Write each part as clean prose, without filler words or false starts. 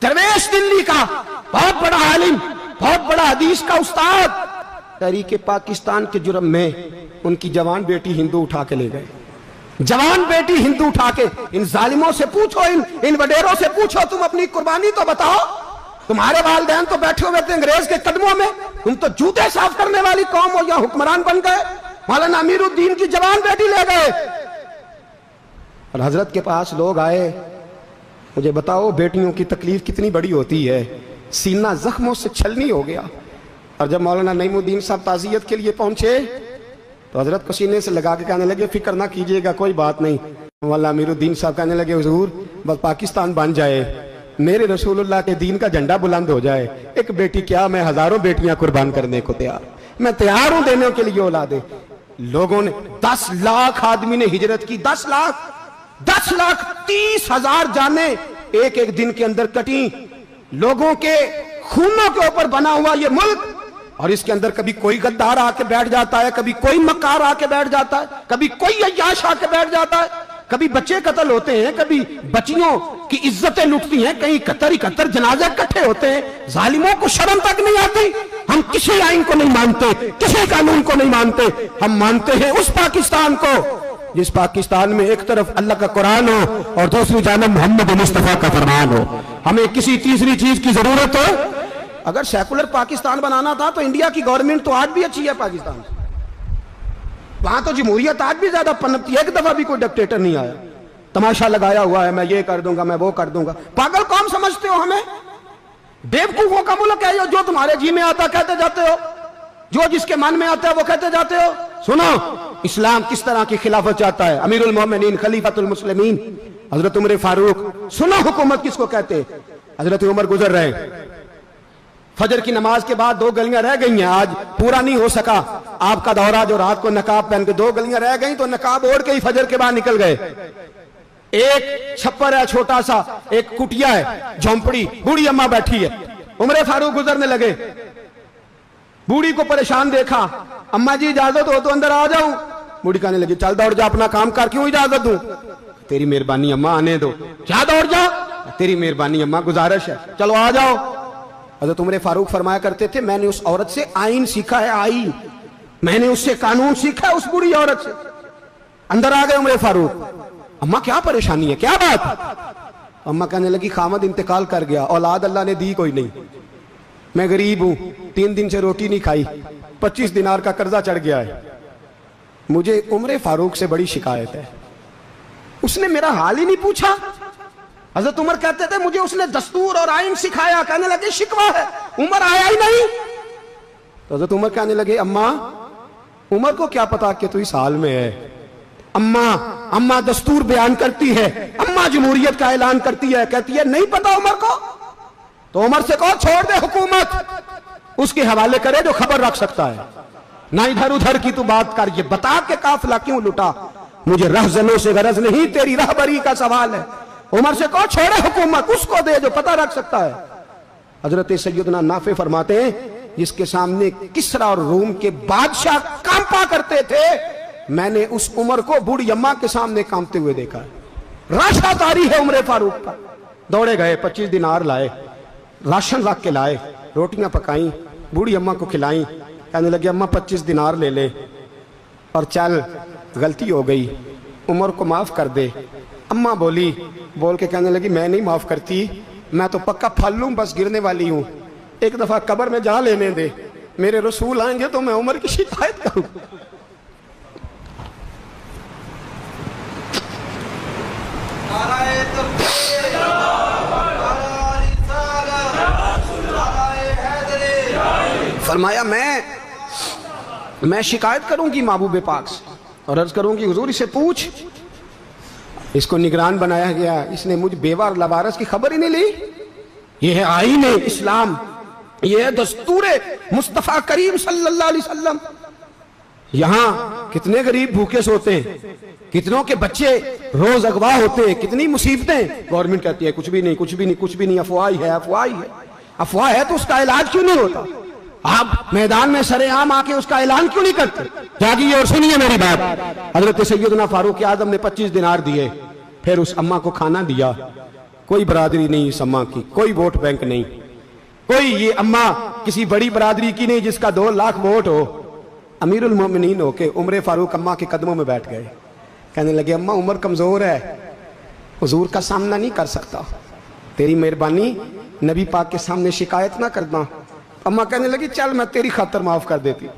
दरवेश दिल्ली का बहुत बड़ा आलिम, बहुत बड़ा हदीस का उस्ताद, तहरीक पाकिस्तान के जुर्म में उनकी जवान बेटी हिंदू उठा के ले गए। जवान बेटी हिंदू उठा के, इन जालिमों से पूछो, इन वडेरों से पूछो, तुम अपनी कुर्बानी तो बताओ। तुम्हारे वालिदैन तो बैठे हुए थे अंग्रेज के कदमों में, तुम तो जूते साफ करने वाली कौम हो, या हुक्मरान बन गए। मौलाना अमीरुद्दीन की जवान बेटी ले गए। और हजरत के पास लोग आए, मुझे बताओ बेटियों की तकलीफ कितनी बड़ी होती है। सीना जख्मों से छलनी हो गया। और जब मौलाना नईमुद्दीन साहब ताज़ियत के लिए पहुंचे तो हजरत को सीने से लगा के कहने लगे, फिक्र ना कीजिएगा, कोई बात नहीं। मौलाना अमीरुद्दीन साहब कहने लगे, हुजूर बस पाकिस्तान बन जाए, मेरे रसूलुल्लाह के दीन का झंडा बुलंद हो जाए, एक बेटी क्या, मैं हजारों बेटियां कुर्बान करने को तैयार, मैं तैयार हूं देने के लिए औलादे। लोगों ने 10 लाख आदमी ने हिजरत की, 10 लाख 30,000 जाने एक एक दिन के अंदर कटी। लोगों के खूनों के ऊपर बना हुआ ये मुल्क, और इसके अंदर कभी कोई गद्दार आके बैठ जाता है, कभी कोई मक्कार आके बैठ जाता है, कभी कोई अय्याश आके बैठ जाता है, कभी बच्चे कत्ल होते हैं, कभी बच्चियों की इज्जतें लुटती हैं, कहीं 71 जनाजे इकट्ठे होते हैं। जालिमों को शर्म तक नहीं आती। हम किसी आइन को नहीं मानते, किसी कानून को नहीं मानते, हम मानते हैं उस पाकिस्तान को जिस पाकिस्तान में एक तरफ अल्लाह का कुरान हो और दूसरी जानब मोहम्मद मुस्तफा का फरमान हो। हमें किसी तीसरी चीज की जरूरत हो? अगर सेकुलर पाकिस्तान बनाना था तो इंडिया की गवर्नमेंट तो आज भी अच्छी है पाकिस्तान से, वहां तो जमहूरियत आज भी ज्यादा पनपती है। एक दफा भी कोई डिक्टेटर नहीं आया, तमाशा लगाया हुआ है, मैं ये कर दूंगा, मैं वो कर दूंगा। पागल कौन समझते हो हमें? बेवकूफों का मुल्क है जो तुम्हारे जी में आता कहते जाते हो, जो जिसके मन में आता है वो कहते जाते हो। सुनो, इस्लाम किस तरह की खिलाफत चाहता है। अमीरुल मोमिनीन खलीफतुल मुस्लिमीन हजरत उमर फारूक। सुनो हुकूमत किसको कहते हैं। हजरत उमर गुजर रहे, फजर की नमाज के बाद 2 गलियां रह गई हैं, आज पूरा नहीं हो सका आपका दौरा, जो रात को नकाब पहन के 2 गलियां रह गई तो नकाब ओढ़ के ही फजर के बाद निकल गए। एक छप्पर है छोटा सा, एक कुटिया है, झोंपड़ी, बूढ़ी अम्मा बैठी है। उमर फारूक गुजरने लगे, बूढ़ी को परेशान देखा, अम्मा जी इजाजत हो तो अंदर आ जाऊं। बूढ़ी कहने लगी, चल दौड़ जा, अपना काम कर, क्यों इजाजत दूं? तेरी मेहरबानी अम्मा, आने दो। क्या दौड़ जा? तेरी मेहरबानी अम्मा, गुजारिश है, चलो आ जाओ। हज़रत उमर फारूक फरमाया करते थे, मैंने उस औरत से आइन सीखा है, आइन, मैंने उससे कानून सीखा है, उस बूढ़ी औरत से। अंदर आ गए उमर फारूक, अम्मा क्या परेशानी है, क्या बात? अम्मा कहने लगी, खामद इंतकाल कर गया, औलाद अल्लाह ने दी कोई नहीं, मैं गरीब हूं, 3 दिन से रोटी नहीं खाई, 25 दिनार का कर्जा चढ़ गया है, मुझे उमर फारूक से बड़ी शिकायत है। उसने मेरा हाल ही नहीं पूछा। हजरत उमर कहते थे, मुझे उसने दस्तूर और आइन सिखाया। कहने लगे, शिकवा है, उमर आया ही नहीं। तो हजरत उमर कहने लगे, अम्मा, उमर को क्या पता कि तू इस हाल में है। अम्मा दस्तूर बयान करती है, अम्मा जमहूरियत का ऐलान करती है, कहती है नहीं पता उमर को। तो उमर से कहो छोड़ दे हुकूमत, उसके हवाले करे जो खबर रख सकता है, ना इधर उधर की तू बात कर। ये बता के काफिला क्यों लुटा, मुझे रहजनों से गरज नहीं, तेरी रहबरी का सवाल है। उमर से कहो छोड़े हुकूमत, उसको दे जो पता रख सकता है। हजरत सैयदना नाफे फरमाते हैं, जिसके सामने किसरा और रूम के बादशाह कांपा करते थे, मैंने उस उमर को बूढ़ी अम्मा के सामने कांपते हुए देखा है। राशा तारी है उमर फारूक का। दौड़े गए, 25 दिनार लाए, राशन रख के लाए, रोटियां पकाई, बूढ़ी अम्मा को खिलाई। कहने लगे, अम्मा 25 दिनार ले ले और चल, गलती हो गई, उमर को माफ कर दे। अम्मा बोल के कहने लगी, मैं नहीं माफ करती, मैं तो पक्का फल लूं, बस गिरने वाली हूं, एक दफा कब्र में जा लेने दे, मेरे रसूल आएंगे तो मैं उमर की शिकायत करूं। फरमाया, मैं शिकायत करूंगी महबूब पाक से और अर्ज करूंगी, हुजूर इसे पूछ, इसको निगरान बनाया गया, इसने मुझ बेवा और लवारस की खबर ही नहीं ली। ये है आईन इस्लाम, ये है दस्तूर मुस्तफा करीम सल्लल्लाहु अलैहि वसल्लम। यहां कितने गरीब भूखे सोते हैं, कितनों के बच्चे रोज अगवा होते हैं, कितनी मुसीबतें। गवर्नमेंट कहती है कुछ भी नहीं, कुछ भी नहीं, कुछ भी नहीं, अफवाह ही है, अफवाह ही है। अफवाह है तो उसका इलाज क्यों नहीं होता? आप मैदान में सरेआम आके उसका ऐलान क्यों नहीं करते? जागिए और सुनिए मेरी बात। हजरत सैयदना फारूक आजम ने 25 दिनार दिए, फिर उस अम्मा को खाना दिया, कोई बरादरी नहीं इस अम्मा की, कोई वोट बैंक नहीं, कोई ये अम्मा किसी बड़ी बरादरी की नहीं जिसका 2 लाख वोट हो। अमीरुल मोमिनीन होके उमर फारूक अम्मा के कदमों में बैठ गए, कहने लगे अम्मा उमर कमजोर है, हुजूर का सामना नहीं कर सकता, तेरी मेहरबानी नबी पाक के सामने शिकायत ना करना। अम्मा कहने लगी चल मैं तेरी खातर माफ कर देती,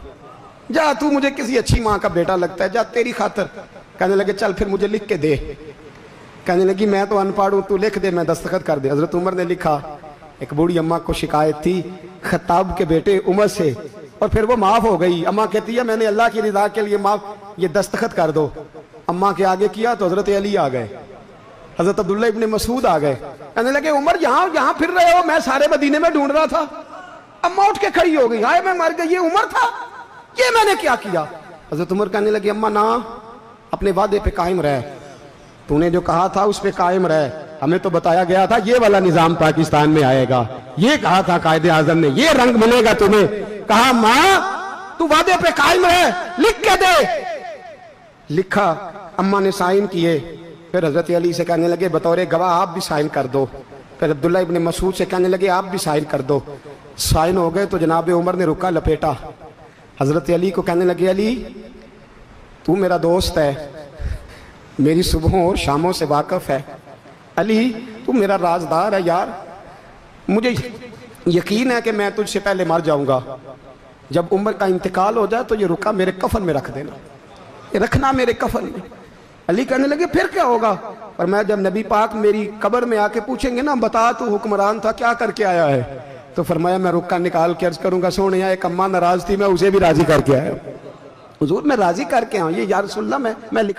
जा तू मुझे किसी अच्छी माँ का बेटा लगता है, जा तेरी खातर। कहने लगे चल फिर मुझे लिख के दे। कहने लगी मैं तो अनपढ़ हूं, तू लिख दे मैं दस्तखत कर दे। हजरत उमर ने लिखा। एक बूढ़ी अम्मा को शिकायत थी खत्ताब के बेटे उमर से, और फिर वो माफ हो गई। अम्मा कहती है मैंने अल्लाह की रिदा के लिए माफ, ये दस्तखत कर दो। अम्मा के आगे किया तो हजरत अली आ गए, हजरत अब्दुल्ला इब्ने मसूद आ गए। कहने लगे उमर यहाँ फिर रहे हो, मैं सारे मदीने में ढूंढ रहा था। अम्मा उठ के खड़ी हो गई, हाय मैं मर गई, ये उमर था, ये मैंने क्या किया। हजरत उमर कहने लगे अम्मा ना, अपने वादे पे कायम रह, तूने जो कहा था उस पे कायम रह, हमें तो बताया गया था ये वाला निजाम पाकिस्तान में आएगा, ये कहा था कायदे आजम ने, ये रंग मिलेगा तुम्हें। कहा माँ तू वादे पे कायम रह, लिख के दे। लिखा, अम्मा ने साइन किए। फिर हजरत अली से कहने लगे बतौर गवाह आप भी साइन कर दो। फिर अब्दुल्ला इब्ने मसूद से कहने लगे आप भी साइन कर दो। साइन हो गए तो जनाब उमर ने रुका लपेटा। हजरत अली को कहने लगे अली तू मेरा दोस्त है, मेरी सुबहों और शामों से वाकिफ है, अली तू मेरा राजदार है यार, मुझे यकीन है कि मैं तुझसे पहले मर जाऊंगा, जब उमर का इंतकाल हो जाए तो ये रुका मेरे कफन में रख देना, ये रखना मेरे कफन में। अली कहने लगे फिर क्या होगा। और मैं जब नबी पाक मेरी कब्र में आके पूछेंगे ना बता तू हुक्मरान था क्या करके आया है, तो फरमाया मैं रुक्का निकाल के अर्ज करूंगा सोनिया एक अम्मा नाराज थी मैं उसे भी राजी करके आया, हुजूर मैं राजी करके आऊं, ये या रसूलल्लाह मैं लिख